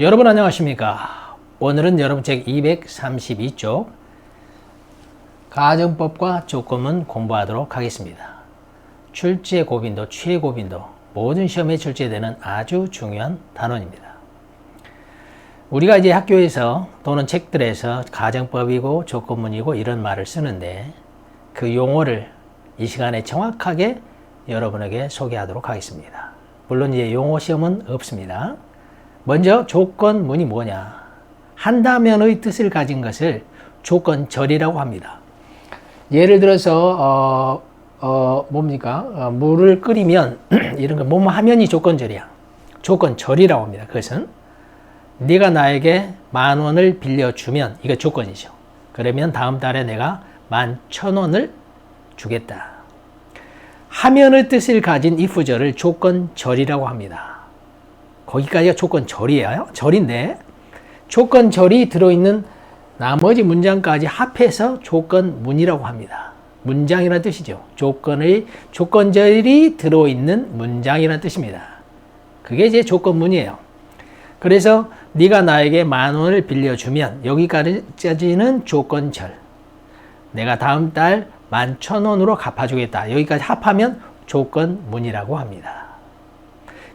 여러분 안녕하십니까? 오늘은 여러분 책 232쪽 가정법과 조건문 공부하도록 하겠습니다. 출제 고빈도, 취해 고빈도 모든 시험에 출제되는 아주 중요한 단원입니다. 우리가 이제 학교에서 또는 책들에서 가정법이고 조건문이고 이런 말을 쓰는데 그 용어를 이 시간에 정확하게 여러분에게 소개하도록 하겠습니다. 물론 이제 용어 시험은 없습니다. 먼저 조건문이 뭐냐? 한다면의 뜻을 가진 것을 조건절이라고 합니다. 예를 들어서 물을 끓이면 이런 거 뭐뭐 하면이 조건절이야. 조건절이라고 합니다. 그것은 네가 나에게 10,000원을 빌려주면 이거 조건이죠. 그러면 다음 달에 내가 11,000원을 주겠다. 하면의 뜻을 가진 if절을 조건절이라고 합니다. 거기까지가 조건절이에요. 절인데 조건절이 들어있는 나머지 문장까지 합해서 조건문이라고 합니다. 문장이라는 뜻이죠. 조건절이 들어있는 문장이라는 뜻입니다. 그게 이제 조건문이에요. 그래서 네가 나에게 10,000원을 빌려주면 여기까지는 조건절. 내가 다음 달 11,000원으로 갚아주겠다. 여기까지 합하면 조건문이라고 합니다.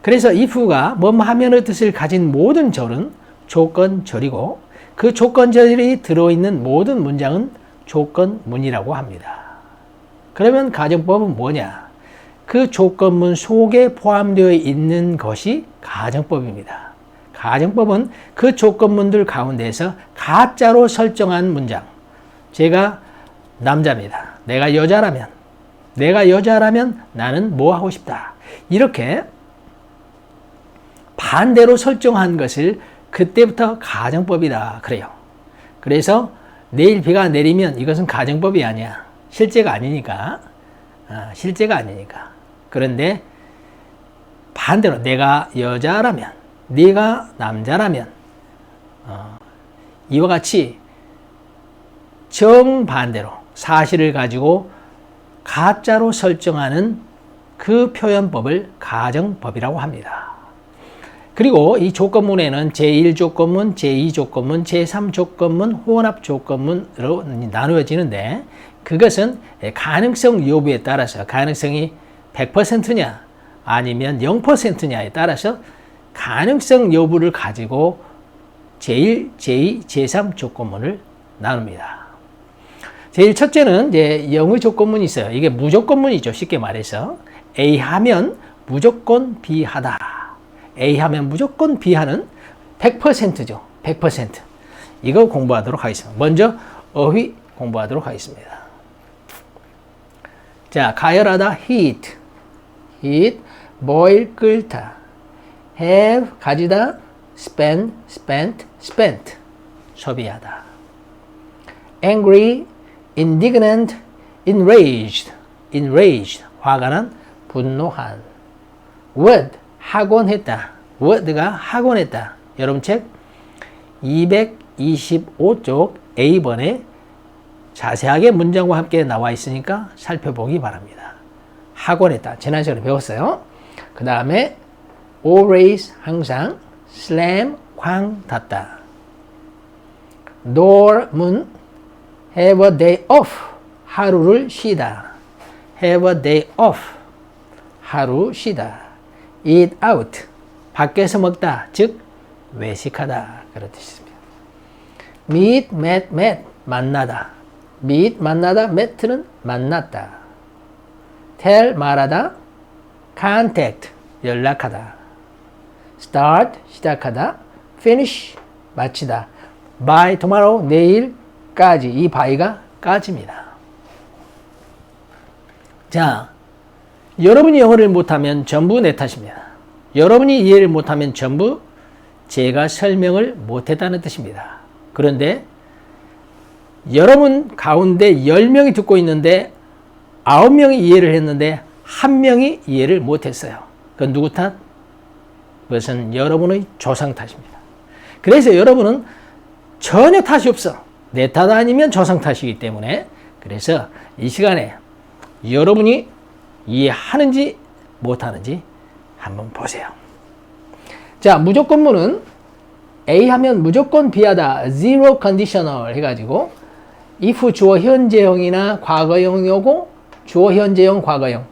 그래서 if가 뭐뭐 하면의 뜻을 가진 모든 절은 조건절이고 그 조건절이 들어있는 모든 문장은 조건문이라고 합니다. 그러면 가정법은 뭐냐? 그 조건문 속에 포함되어 있는 것이 가정법입니다. 가정법은 그 조건문들 가운데서 가짜로 설정한 문장. 제가 남자입니다. 내가 여자라면 나는 뭐 하고 싶다. 이렇게 반대로 설정한 것을 그때부터 가정법이다 그래요. 그래서 내일 비가 내리면 이것은 가정법이 아니야. 실제가 아니니까. 그런데 반대로 내가 여자라면, 네가 남자라면 이와 같이 정반대로 사실을 가지고 가짜로 설정하는 그 표현법을 가정법이라고 합니다. 그리고 이 조건문에는 제1조건문, 제2조건문, 제3조건문, 혼합조건문으로 나누어지는데 그것은 가능성 여부에 따라서 가능성이 100%냐 아니면 0%냐에 따라서 가능성 여부를 가지고 제1, 제2, 제3 조건문을 나눕니다. 제일 첫째는 이제 영의 조건문이 있어요. 이게 무조건문이죠. 쉽게 말해서 A 하면 무조건 B 하다. A 하면 무조건 B 하는 100%죠. 100%. 이거 공부하도록 하겠습니다. 먼저 어휘 공부하도록 하겠습니다. 자, 가열하다 heat, boil 끓다, have 가지다 spend, spent 소비하다, angry, indignant, enraged 화가 난, 분노한, would 하곤 했다. word가 하곤 했다. 여러분 책 225쪽 A번에 자세하게 문장과 함께 나와 있으니까 살펴보기 바랍니다. 하곤 했다. 지난 시간에 배웠어요. 그 다음에 always 항상, slam 쾅 닫다, door 문, have a day off 하루를 쉬다, have a day off 하루 쉬다, eat out 밖에서 먹다 즉 외식하다 그런 뜻입니다. meet, met 만나다, meet 만나다, met는 만났다, tell 말하다, contact 연락하다, start 시작하다, finish 마치다, by tomorrow 내일까지 이 by가 까지입니다. 자, 여러분이 영어를 못하면 전부 내 탓입니다. 여러분이 이해를 못하면 전부 제가 설명을 못했다는 뜻입니다. 그런데 여러분 가운데 10명이 듣고 있는데 9명이 이해를 했는데 1명이 이해를 못했어요. 그건 누구 탓? 그것은 여러분의 조상 탓입니다. 그래서 여러분은 전혀 탓이 없어. 내 탓 아니면 조상 탓이기 때문에 그래서 이 시간에 여러분이 이해하는지 못하는지 한번 보세요. 자, 무조건문은 A 하면 무조건 B하다. zero conditional 해가지고 if 주어 현재형이나 과거형이 오고 주어 현재형 과거형.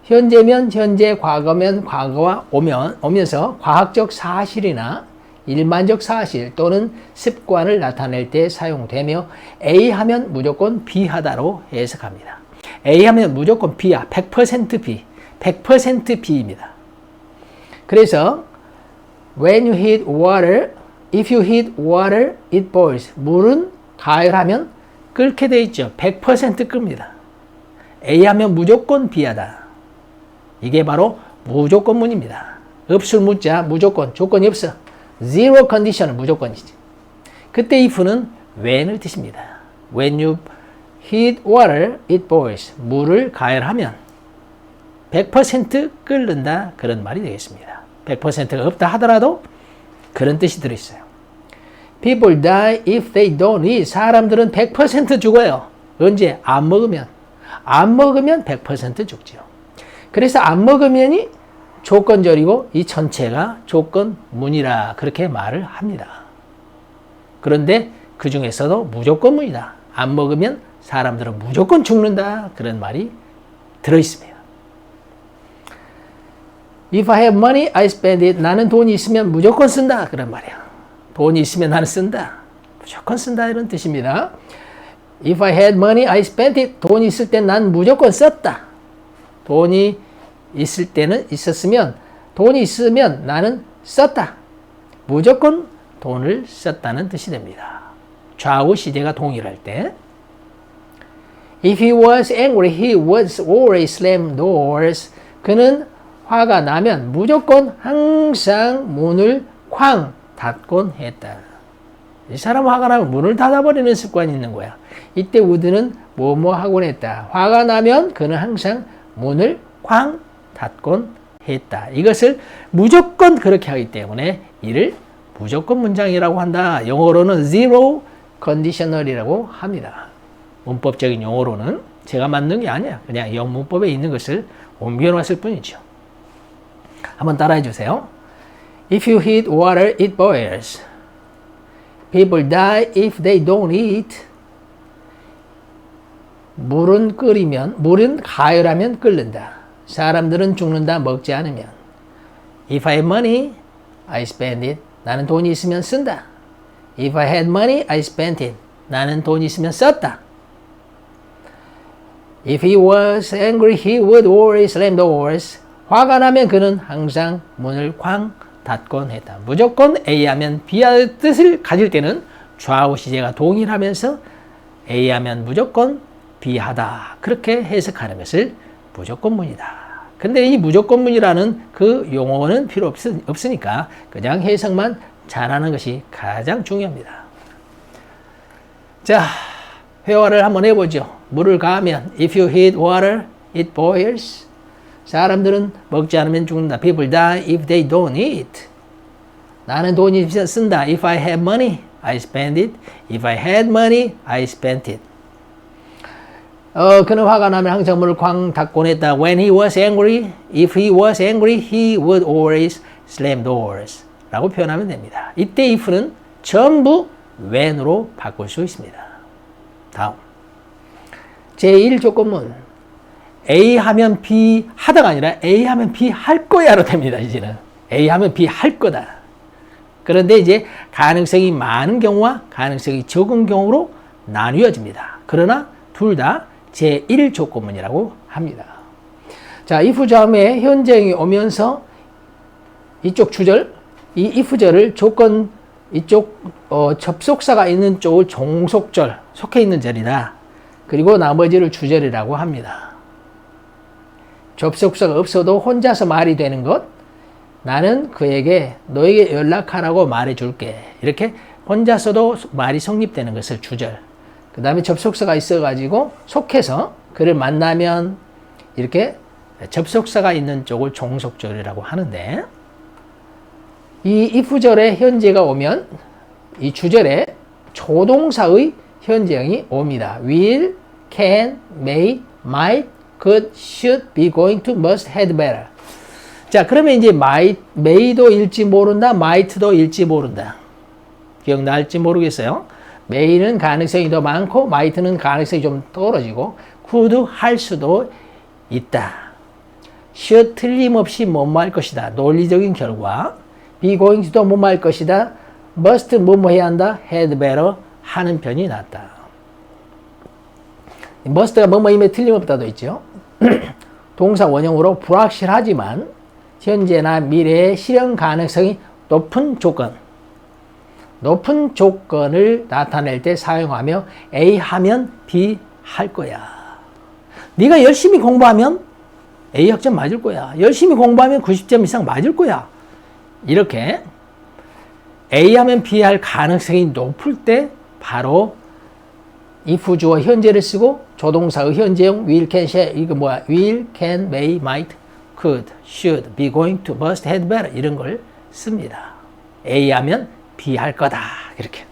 현재면 현재, 과거면 과거와 오면서 과학적 사실이나 일반적 사실 또는 습관을 나타낼 때 사용되며 A 하면 무조건 B하다로 해석합니다. A 하면 무조건 B야. 100% B. 100% B입니다. 그래서 when you heat water, if you heat water, it boils. 물은 가열하면 끓게 돼 있죠. 100% 끓습니다. A 하면 무조건 B하다. 이게 바로 무조건문입니다. 없을 무자 무조건, 조건이 없어. zero condition은 무조건이지. 그때 if는 when을 뜻입니다. When you heat water, it boils. 물을 가열하면 100% 끓는다. 그런 말이 되겠습니다. 100%가 없다 하더라도 그런 뜻이 들어있어요. People die if they don't eat. 사람들은 100% 죽어요. 언제? 안 먹으면. 안 먹으면 100% 죽죠. 그래서 안 먹으면이 조건절이고 이 전체가 조건문이라 그렇게 말을 합니다. 그런데 그 중에서도 무조건문이다. 안 먹으면 사람들은 무조건 죽는다. 그런 말이 들어있습니다. If I have money, I spend it. 나는 돈이 있으면 무조건 쓴다. 그런 말이야. 돈이 있으면 나는 쓴다. 무조건 쓴다. 이런 뜻입니다. If I had money, I spent it. 돈이 있을 땐 난 무조건 썼다. 돈이 있을 때는 있었으면, 돈이 있으면 나는 썼다. 무조건 돈을 썼다는 뜻이 됩니다. 좌우 시제가 동일할 때. If he was angry, he would always slam doors. 그는 화가 나면 무조건 항상 문을 쾅 닫곤 했다. 이 사람 화가 나면 문을 닫아버리는 습관이 있는 거야. 이때 우드는 뭐뭐 하곤 했다. 화가 나면 그는 항상 문을 쾅 닫곤 했다. 이것을 무조건 그렇게 하기 때문에 이를 무조건 문장이라고 한다. 영어로는 zero conditional이라고 합니다. 문법적인 용어로는 제가 만든 게 아니야. 그냥 영문법에 있는 것을 옮겨놨을 뿐이죠. 한번 따라해 주세요. If you heat water, it boils. People die if they don't eat. 물은 가열하면 끓는다. 사람들은 죽는다. 먹지 않으면. If I have money, I spend it. 나는 돈이 있으면 쓴다. If I had money, I spent it. 나는 돈이 있으면 썼다. If he was angry, he would always slam doors. 화가 나면 그는 항상 문을 쾅 닫곤 했다. 무조건 A 하면 B의 뜻을 가질 때는 좌우 시제가 동일하면서 A 하면 무조건 B하다. 그렇게 해석하는 것을 무조건문이다. 근데 이 무조건문이라는 그 용어는 필요 없으니까 그냥 해석만 잘하는 것이 가장 중요합니다. 자, 회화를 한번 해보죠. 물을 가하면 If you heat water, it boils. 사람들은 먹지 않으면 죽는다. People die if they don't eat. 나는 돈이 쓴다. If I have money, I spend it. If I had money, I spent it. 그는 화가 나면 항상 문을 쾅 닫곤 했다. When he was angry, if he was angry, he would always slam doors. 라고 표현하면 됩니다. 이때 if는 전부 when으로 바꿀 수 있습니다. 다음. 제1조건문. A 하면 B 하다가 아니라 A 하면 B 할 거야로 됩니다. 이제는 A 하면 B 할 거다. 그런데 이제 가능성이 많은 경우와 가능성이 적은 경우로 나뉘어집니다. 그러나 둘 다 제1조건문이라고 합니다. 자, if 다음에 현재형이 오면서 이쪽 주절, 이 if절을 조건 이쪽 접속사가 있는 쪽을 종속절, 속해 있는 절이다. 그리고 나머지를 주절이라고 합니다. 접속사가 없어도 혼자서 말이 되는 것, 나는 그에게 너에게 연락하라고 말해줄게. 이렇게 혼자서도 말이 성립되는 것을 주절. 그 다음에 접속사가 있어가지고 속해서 그를 만나면 이렇게 접속사가 있는 쪽을 종속절이라고 하는데, 이 if절에 현재가 오면 이 주절에 조동사의 현재형이 옵니다. will, can, may, might, could, should, be going to, must, had better. 자, 그러면 이제 may도 일지 모른다, might도 일지 모른다. 기억날지 모르겠어요. may는 가능성이 더 많고 might는 가능성이 좀 떨어지고 could 할 수도 있다. should 틀림없이 뭐뭐 할 것이다. 논리적인 결과. be going to도 뭐뭐 할 것이다. must 뭐뭐 해야 한다. had better 하는 편이 낫다. must가 뭐뭐임에 틀림없다도 있죠. 동사 원형으로 불확실하지만 현재나 미래의 실현 가능성이 높은 조건. 높은 조건을 나타낼 때 사용하며 A 하면 B 할 거야. 네가 열심히 공부하면 A 학점 맞을 거야. 열심히 공부하면 90점 이상 맞을 거야. 이렇게 A 하면 B 할 가능성이 높을 때 바로 if 주어 현재를 쓰고 조동사의 현재형 will, can, shall, 이거 뭐야? will, can, may, might, could, should, be going to, must, had better 이런 걸 씁니다. A 하면 B 할 거다. 이렇게.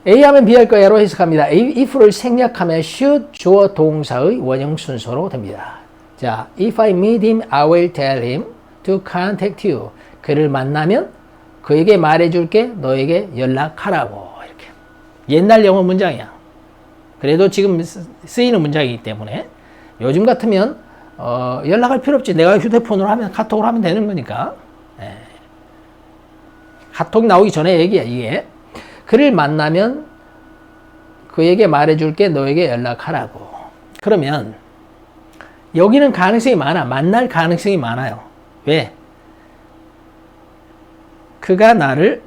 A 하면 B 할 거야로 해석합니다. if를 생략하면 should 주어 동사의 원형 순서로 됩니다. 자, if I meet him, I will tell him to contact you. 그를 만나면 그에게 말해줄게. 너에게 연락하라고. 이렇게. 옛날 영어 문장이야. 그래도 지금 쓰이는 문장이기 때문에 요즘 같으면 연락할 필요 없지. 내가 휴대폰으로 하면 카톡으로 하면 되는 거니까. 예. 카톡 나오기 전에 얘기야, 이게. 그를 만나면 그에게 말해줄게. 너에게 연락하라고. 그러면 여기는 가능성이 많아. 만날 가능성이 많아요. 왜? 그가 나를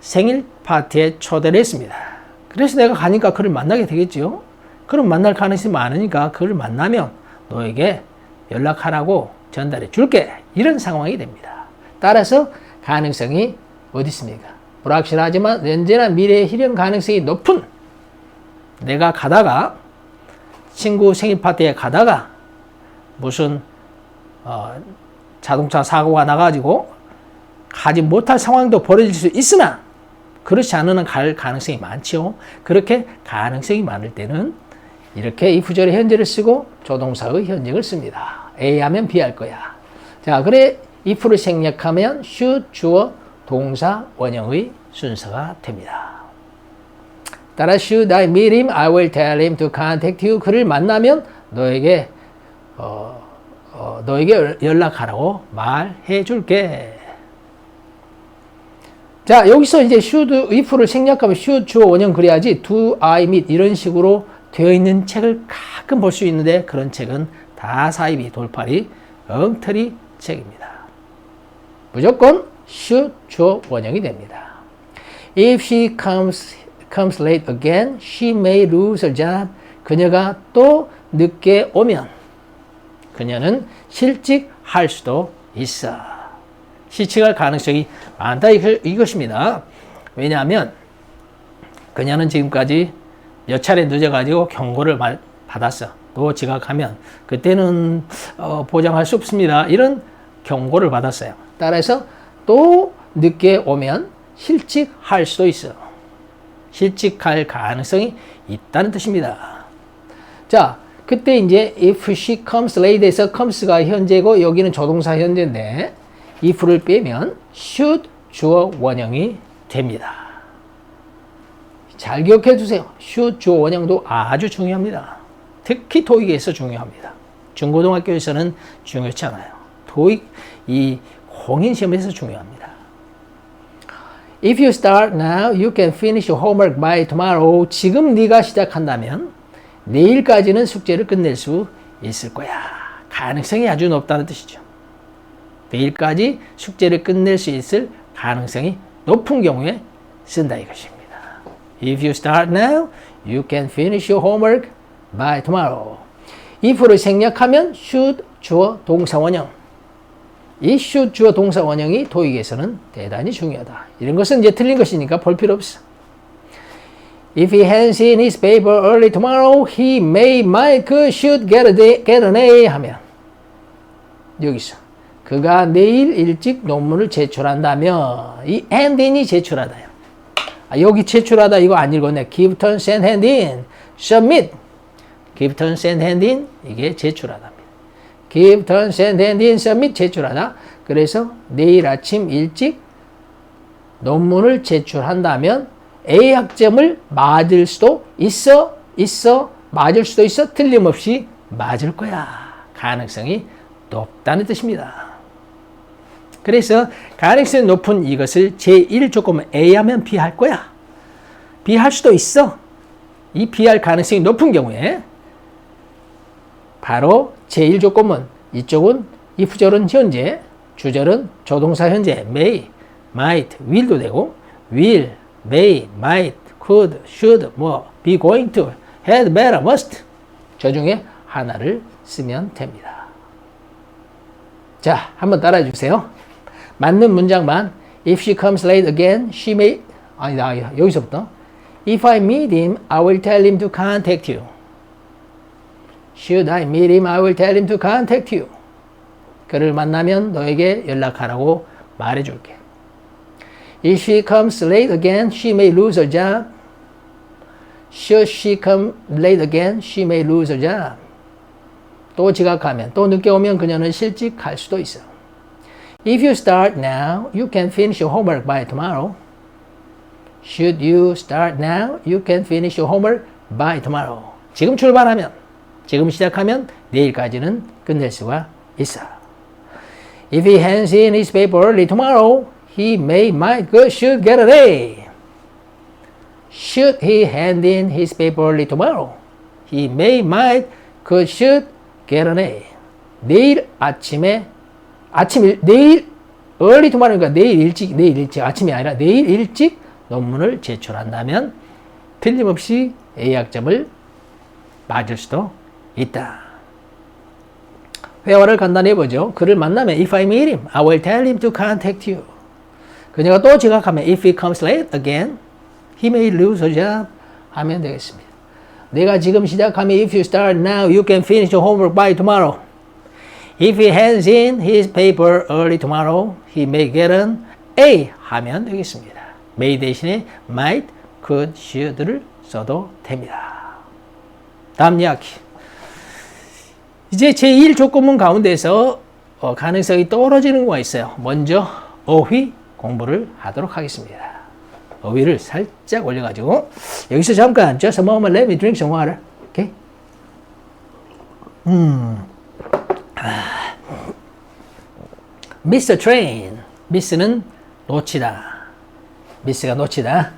생일 파티에 초대를 했습니다. 그래서 내가 가니까 그를 만나게 되겠죠. 그럼 만날 가능성이 많으니까 그를 만나면 너에게 연락하라고 전달해 줄게. 이런 상황이 됩니다. 따라서 가능성이 어디 있습니까? 불확실하지만 언제나 미래의 실현 가능성이 높은, 내가 가다가 친구 생일 파티에 가다가 무슨 자동차 사고가 나가지고 가지 못할 상황도 벌어질 수 있으나 그렇지 않으면 갈 가능성이 많죠. 그렇게 가능성이 많을 때는 이렇게 if절의 현재를 쓰고 조동사의 현재를 씁니다. A 하면 B 할 거야. 자, 그래 if를 생략하면 should 주어 동사 원형의 순서가 됩니다. 따라 should I meet him, I will tell him to contact you. 그를 만나면 너에게 연락하라고 말해 줄게. 자, 여기서 이제 should, if를 생략하면 should 주어 원형 그래야지 do I meet 이런 식으로 되어 있는 책을 가끔 볼 수 있는데 그런 책은 다 사이비 돌팔이 엉터리 책입니다. 무조건 should 주어 원형이 됩니다. If she comes late again, she may lose her job. 그녀가 또 늦게 오면 그녀는 실직할 수도 있어. 실직할 가능성이 많다 이것입니다. 왜냐하면 그녀는 지금까지 몇 차례 늦어가지고 경고를 받았어. 또 지각하면 그때는 보장할 수 없습니다. 이런 경고를 받았어요. 따라서 또 늦게 오면 실직할 수도 있어. 실직할 가능성이 있다는 뜻입니다. 자, 그때 이제 if she comes late에서 comes가 현재고 여기는 조동사 현재인데 if를 빼면 should 주어 원형이 됩니다. 잘 기억해 두세요. should 주어 원형도 아주 중요합니다. 특히 토익에서 중요합니다. 중고등학교에서는 중요치 않아요. 토익 이 공인시험에서 중요합니다. If you start now, you can finish your homework by tomorrow. 지금 네가 시작한다면 내일까지는 숙제를 끝낼 수 있을 거야. 가능성이 아주 높다는 뜻이죠. 내일까지 숙제를 끝낼 수 있을 가능성이 높은 경우에 쓴다 이것입니다. If you start now, you can finish your homework by tomorrow. if를 생략하면 should 주어 동사 원형. 이 should 주어 동사 원형이 토익에서는 대단히 중요하다. 이런 것은 이제 틀린 것이니까 볼 필요 없어. If he hands in his paper early tomorrow, he may, might, could, should get an A 하면 여기서 그가 내일 일찍 논문을 제출한다면 이 hand in이 제출하다요. 여기 제출하다 이거 안 읽었네. give, turn, send, hand in, submit. give, turn, send, hand in 이게 제출하답니다. give, turn, send, hand in, submit 제출하다. 그래서 내일 아침 일찍 논문을 제출한다면 A 학점을 맞을 수도 있어, 맞을 수도 있어, 틀림없이 맞을 거야. 가능성이 높다는 뜻입니다. 그래서 가능성이 높은 이것을 제1조건은 A 하면 B 할 거야. B 할 수도 있어. 이 B 할 가능성이 높은 경우에 바로 제1조건은 이쪽은 if절은 현재, 주절은 조동사 현재 may, might, will도 되고 will, may, might, could, should, be going to, had, better, must 저 중에 하나를 쓰면 됩니다. 자, 한번 따라해 주세요. 맞는 문장만 If she comes late again, she may 아니다, 여기서부터 If I meet him, I will tell him to contact you. Should I meet him, I will tell him to contact you. 그를 만나면 너에게 연락하라고 말해줄게. If she comes late again, she may lose her job. Should she come late again, she may lose her job. 또 지각하면, 또 늦게 오면 그녀는 실직할 수도 있어. If you start now, you can finish your homework by tomorrow. Should you start now, you can finish your homework by tomorrow. 지금 출발하면, 지금 시작하면 내일까지는 끝낼 수가 있어. If he hands in his paper early tomorrow, he may, might, could, should get an A. Should he hand in his paper early tomorrow, he may, might, could, should get an A. 내일 아침에 내일 early tomorrow니까 내일 일찍 아침이 아니라 내일 일찍 논문을 제출한다면 틀림없이 A 학점을 맞을 수도 있다. 회화를 간단히 해보죠. 그를 만나면 If I meet him, I will tell him to contact you. 그녀가 또 지각하면 If he comes late again, he may lose a job 하면 되겠습니다. 내가 지금 시작하면 If you start now, you can finish your homework by tomorrow. If he hands in his paper early tomorrow, he may get an A 하면 되겠습니다. may 대신에 might, could, should를 써도 됩니다. 다음 이야기. 이제 제1조건문 가운데서 가능성이 떨어지는 거가 있어요. 먼저 어휘 공부를 하도록 하겠습니다. 어휘를 살짝 올려가지고 여기서 잠깐 just a moment, let me drink some water. Okay? Miss a train. Miss는 놓치다. Miss가 놓치다.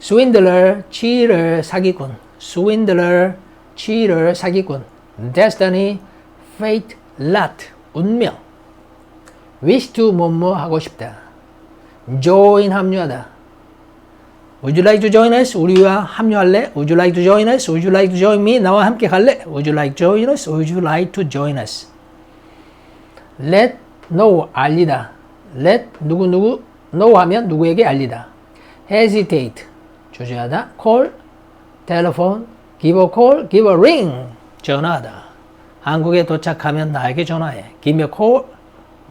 Swindler, cheater, 사기꾼. Swindler, cheater, 사기꾼. Destiny, fate, lot, 운명. Wish to 뭐뭐 하고 싶다. Join, 합류하다. Would you like to join us? 우리와 합류할래? Would you like to join us? Would you like to join me? 나와 함께 갈래? Would you like to join us? Would you like to join us? Let know, 알리다. Let 누구 know 하면 누구에게 알리다. Hesitate, 주저하다. Call, telephone, give a call, give a ring, 전화하다. 한국에 도착하면 나에게 전화해. Give me a call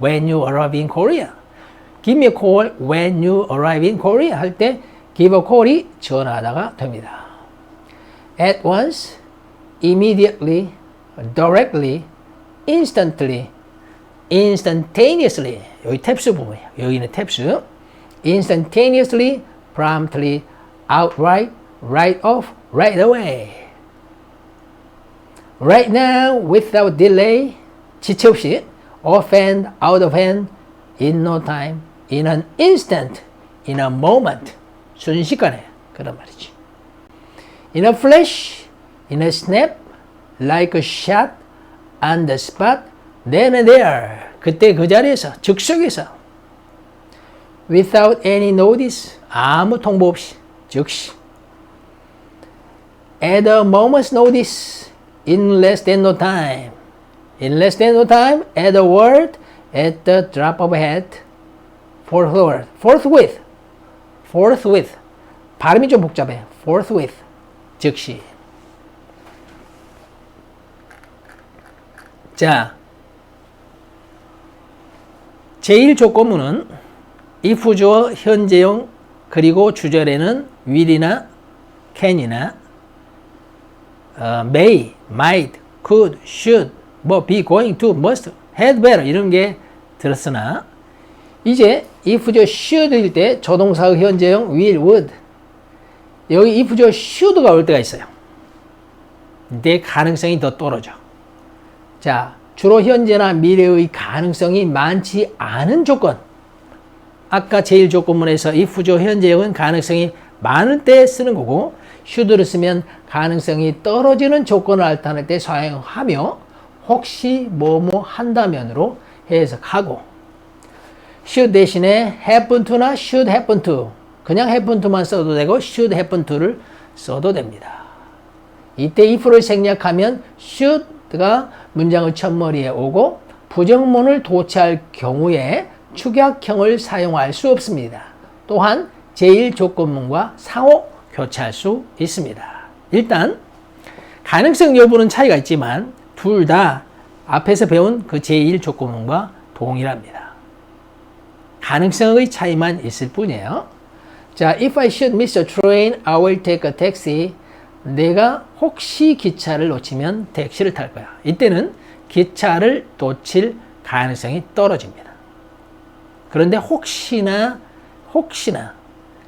when you arrive in Korea. Give me a call when you arrive in Korea 할 때 give a call이 전화하다가 됩니다. At once, immediately, directly, instantly, instantaneously. 여기 탭스 부분이에요. 여기는 탭스. Instantaneously, promptly, outright, right off, right away. Right now, without delay, 지체 없이, off hand, out of hand, in no time, in an instant, in a moment, 순식간에 그런 말이지. In a flash, in a snap, like a shot, on the spot, then and there, 그때 그 자리에서, 즉석에서. Without any notice, 아무 통보 없이, 즉시. At a moment's notice, in less than no time. In less than no time, at a word, at the drop of a hat, forthwith. forthwith. 발음이 좀 복잡해. forthwith. 즉시. 자, 제1조건문은 if 주어 현재형 그리고 주절에는 will이나 can이나 may, might, could, should, be going to, must, had better 이런 게 들었으나 이제 if죠 should일 때 조동사의 현재형 will, would. 여기 if죠 should가 올 때가 있어요. 근데 가능성이 더 떨어져. 자, 주로 현재나 미래의 가능성이 많지 않은 조건. 아까 제일 조건문에서 if죠 현재형은 가능성이 많을 때 쓰는 거고 should를 쓰면 가능성이 떨어지는 조건을 나타낼 때 사용하며 혹시 뭐뭐 한다면으로 해석하고 should 대신에 happen to나 should happen to 그냥 happen to만 써도 되고 should happen to를 써도 됩니다. 이때 if를 생략하면 should가 문장의 첫머리에 오고 부정문을 도치할 경우에 축약형을 사용할 수 없습니다. 또한 제1조건문과 상호 교체할 수 있습니다. 일단 가능성 여부는 차이가 있지만 둘 다 앞에서 배운 그 제1조건문과 동일합니다. 가능성의 차이만 있을 뿐이에요. 자, if I should miss a train, I will take a taxi. 내가 혹시 기차를 놓치면 택시를 탈 거야. 이때는 기차를 놓칠 가능성이 떨어집니다. 그런데 혹시나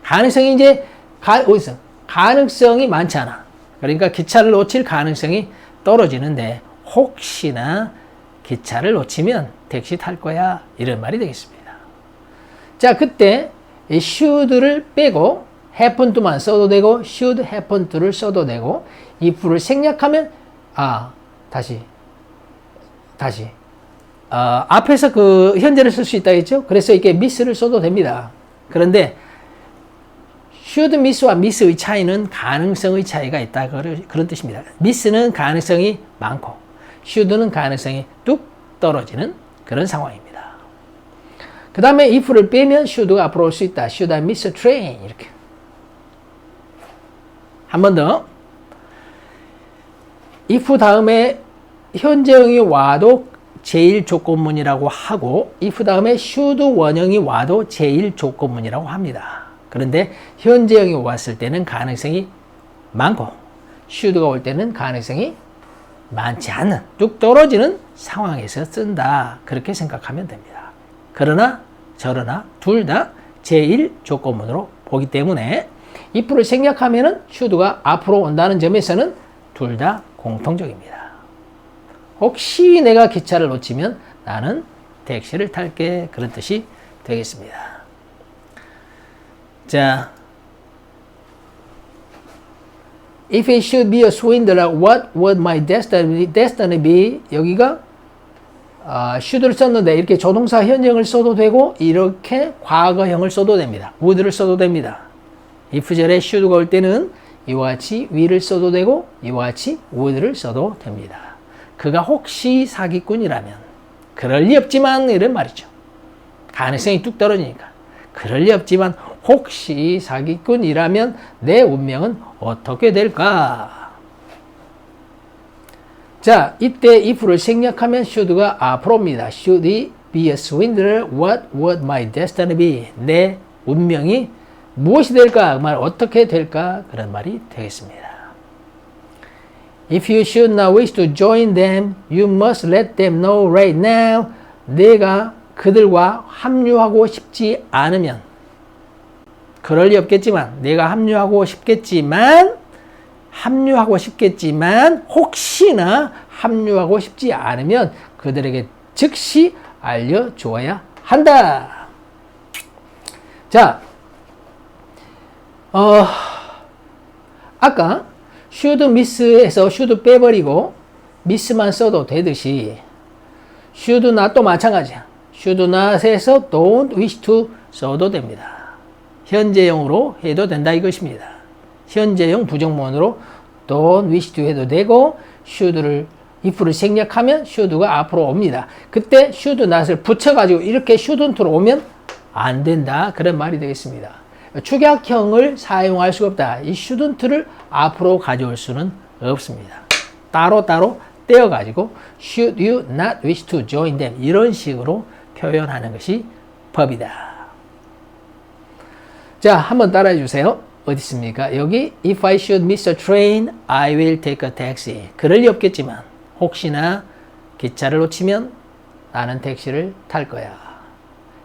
가능성이 이제 어디서 가능성이 많지 않아. 그러니까 기차를 놓칠 가능성이 떨어지는데 혹시나 기차를 놓치면 택시 탈 거야. 이런 말이 되겠습니다. 자, 그때 이 should를 빼고 happen to만 써도 되고 should happen to를 써도 되고 if를 생략하면 앞에서 그 현재를 쓸 수 있다 했죠. 그래서 이렇게 miss를 써도 됩니다. 그런데 should miss와 miss의 차이는 가능성의 차이가 있다 그런 뜻입니다. miss는 가능성이 많고 should는 가능성이 뚝 떨어지는 그런 상황입니다. 그 다음에 if를 빼면 should가 앞으로 올 수 있다. should I miss a train 이렇게 한 번 더 if 다음에 현재형이 와도 제1조건문이라고 하고 if 다음에 should 원형이 와도 제1조건문이라고 합니다. 그런데 현재형이 왔을 때는 가능성이 많고 should가 올 때는 가능성이 많지 않은 뚝 떨어지는 상황에서 쓴다. 그렇게 생각하면 됩니다. 그러나 저러나 둘 다 제1조건문으로 보기 때문에 if를 생략하면은 should가 앞으로 온다는 점에서는 둘 다 공통적입니다. 혹시 내가 기차를 놓치면 나는 택시를 탈게 그런 뜻이 되겠습니다. 자, if it should be a swindler, what would my destiny be? 여기가 should를 썼는데 이렇게 조동사 현재형을 써도 되고 이렇게 과거형을 써도 됩니다. would를 써도 됩니다. if 절에 should가 올 때는 이와 같이 will을 써도 되고 이와 같이 would를 써도 됩니다. 그가 혹시 사기꾼이라면 그럴 리 없지만 이런 말이죠. 가능성이 뚝 떨어지니까 그럴 리 없지만 혹시 사기꾼이라면 내 운명은 어떻게 될까? 자, 이때 if를 생략하면 should가 앞으로 옵니다. Should he be a swindler? What would my destiny be? 내 운명이 무엇이 될까? 그 말 어떻게 될까? 그런 말이 되겠습니다. If you should not wish to join them, you must let them know right now. 내가 그들과 합류하고 싶지 않으면 그럴 리 없겠지만 내가 합류하고 싶겠지만 혹시나 합류하고 싶지 않으면 그들에게 즉시 알려줘야 한다. 자, 아까 should miss에서 should 빼버리고 miss만 써도 되듯이 should not도 마찬가지야. should not에서 don't wish to 써도 됩니다. 현재형으로 해도 된다 이것입니다. 현재형 부정문으로 don't wish to 해도 되고 should를 if를 생략하면 should가 앞으로 옵니다. 그때 should not을 붙여가지고 이렇게 shouldn't로 오면 안 된다 그런 말이 되겠습니다. 축약형을 사용할 수가 없다. 이 shouldn't를 앞으로 가져올 수는 없습니다. 따로따로 떼어가지고 should you not wish to join them 이런 식으로 표현하는 것이 법이다. 자, 한번 따라해 주세요. 어디 있습니까? 여기 If I should miss a train, I will take a taxi. 그럴 리 없겠지만 혹시나 기차를 놓치면 나는 택시를 탈 거야.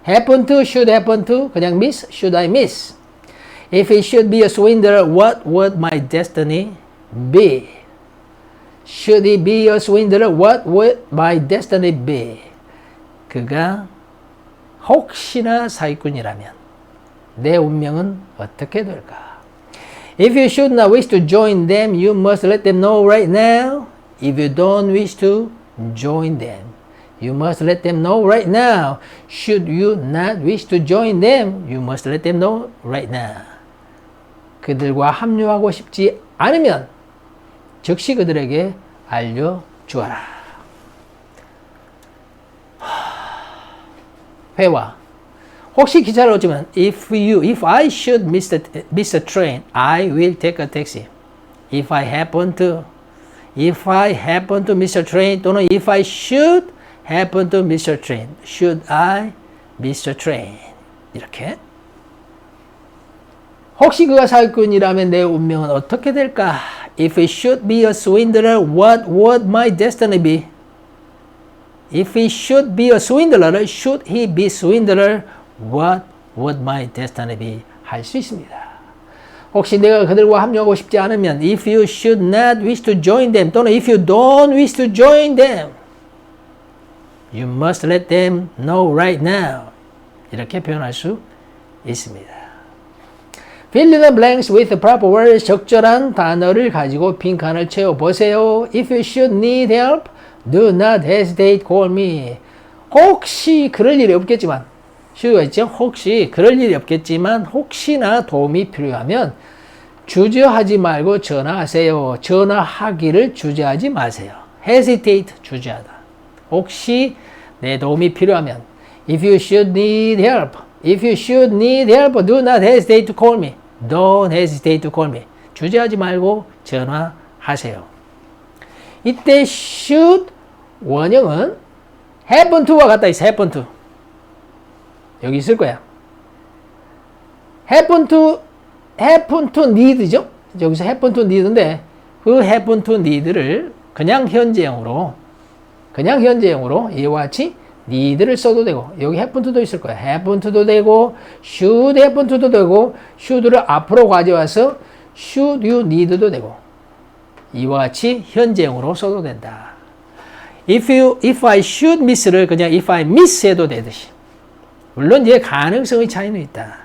happen to, should happen to, 그냥 miss, should I miss? If it should be a swindler, what would my destiny be? Should he be a swindler, what would my destiny be? 그가 혹시나 사기꾼이라면 내 운명은 어떻게 될까? If you should not wish to join them, you must let them know right now. If you don't wish to join them, you must let them know right now. Should you not wish to join them, you must let them know right now. 그들과 합류하고 싶지 않으면 즉시 그들에게 알려주어라. 회화. 혹시 기차를 놓치면 if I should miss the train, I will take a taxi. If I happen to miss a train 또는 if I should happen to miss a train, should I miss a train? 이렇게. 혹시 그가 사기꾼이라면 내 운명은 어떻게 될까? If it should be a swindler, what would my destiny be? If he should be a swindler, should he be swindler, what would my destiny be? 할 수 있습니다. 혹시 내가 그들과 합류하고 싶지 않으면 if you should not wish to join them 또는 if you don't wish to join them, you must let them know right now. 이렇게 표현할 수 있습니다. Fill in the blanks with the proper words. 적절한 단어를 가지고 빈칸을 채워보세요. If you should need help, do not hesitate, call me. 혹시 그럴 일이 없겠지만, should가 있죠? 혹시 그럴 일이 없겠지만 혹시나 도움이 필요하면 주저하지 말고 전화하세요. 전화하기를 주저하지 마세요. hesitate, 주저하다. 혹시 내 도움이 필요하면 if you should need help, do not hesitate to call me. Don't hesitate to call me. 주저하지 말고 전화하세요. 이때 should 원형은 happen to와 같다 있어. happen to. 여기 있을 거야. happen to need죠? 여기서 happen to need인데 그 happen to need를 그냥 현재형으로 이와 같이 need를 써도 되고 여기 happen to도 있을 거야. happen to도 되고 should happen to도 되고 should를 앞으로 가져와서 should you need도 되고 이와 같이 현재형으로 써도 된다. If I should miss를 그냥 if I miss 해도 되듯이 물론 이제 가능성의 차이는 있다.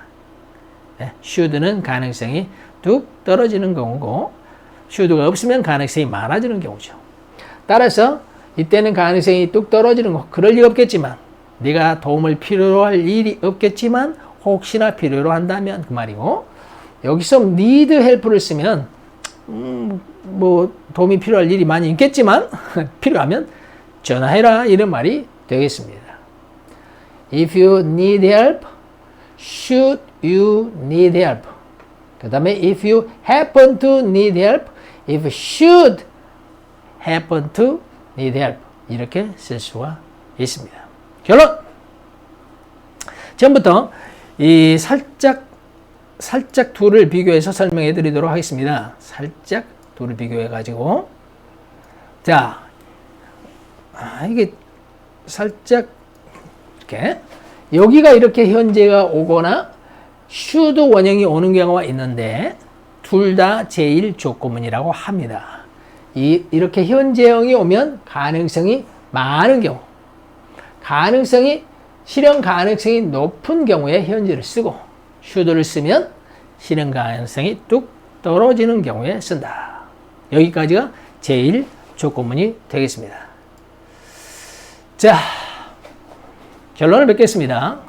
should는 가능성이 뚝 떨어지는 경우고 should가 없으면 가능성이 많아지는 경우죠. 따라서 이때는 가능성이 뚝 떨어지는 거. 그럴 리 없겠지만 네가 도움을 필요로 할 일이 없겠지만 혹시나 필요로 한다면 그 말이고 여기서 need help를 쓰면 뭐 도움이 필요할 일이 많이 있겠지만 필요하면 전화해라 이런 말이 되겠습니다. If you need help, should you need help? 그 다음에 if you happen to need help, if should happen to need help 이렇게 쓸 수가 있습니다. 결론! 처음부터 이 살짝 둘을 비교해서 설명해 드리도록 하겠습니다. 살짝 둘을 비교해 가지고 자 이게 살짝 이렇게 여기가 이렇게 현재가 오거나 should 원형이 오는 경우가 있는데 둘 다 제1 조건문이라고 합니다. 이렇게 현재형이 오면 가능성이 많은 경우 실현 가능성이 높은 경우에 현재를 쓰고 should를 쓰면 실현 가능성이 뚝 떨어지는 경우에 쓴다. 여기까지가 제1 조건문이 되겠습니다. 자, 결론을 맺겠습니다.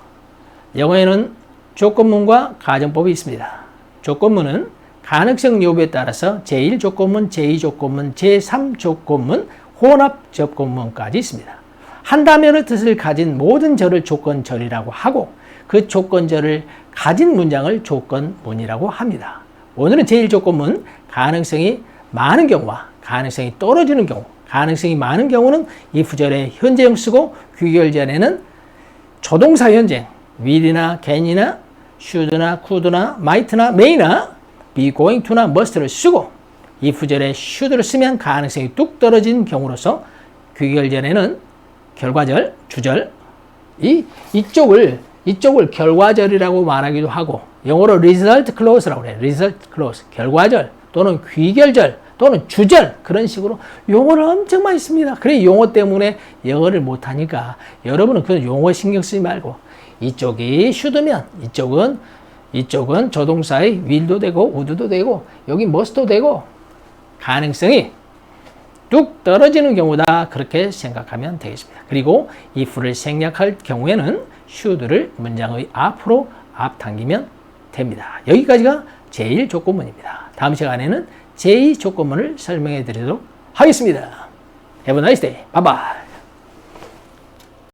영어에는 조건문과 가정법이 있습니다. 조건문은 가능성 여부에 따라서 제1 조건문, 제2 조건문, 제3 조건문, 혼합 조건문까지 있습니다. 한다면의 뜻을 가진 모든 절을 조건절이라고 하고 그 조건절을 가진 문장을 조건문이라고 합니다. 오늘은 제1 조건문, 가능성이 많은 경우와 가능성이 떨어지는 경우, 가능성이 많은 경우는 if절에 현재형 쓰고 귀결절에는 조동사 현재, will이나 can이나 should나 could나 might나 may나 be going to나 must를 쓰고 if절에 should를 쓰면 가능성이 뚝 떨어진 경우로서 귀결절에는 결과절, 주절 이쪽을 이쪽을 결과절이라고 말하기도 하고 영어로 result clause라고 그래요. result clause. 결과절 또는 귀결절 또는 주절 그런 식으로 용어를 엄청 많이 씁니다. 그래 용어 때문에 영어를 못하니까 여러분은 그 용어 신경 쓰지 말고 이쪽이 should면 이쪽은 조동사의 will도 되고 would도 되고 여기 must도 되고 가능성이 뚝 떨어지는 경우다. 그렇게 생각하면 되겠습니다. 그리고 if를 생략할 경우에는 should를 문장의 앞으로 앞당기면 됩니다. 여기까지가 제1 조건문입니다. 다음 시간에는 제2 조건문을 설명해 드리도록 하겠습니다. Have a nice day. Bye bye.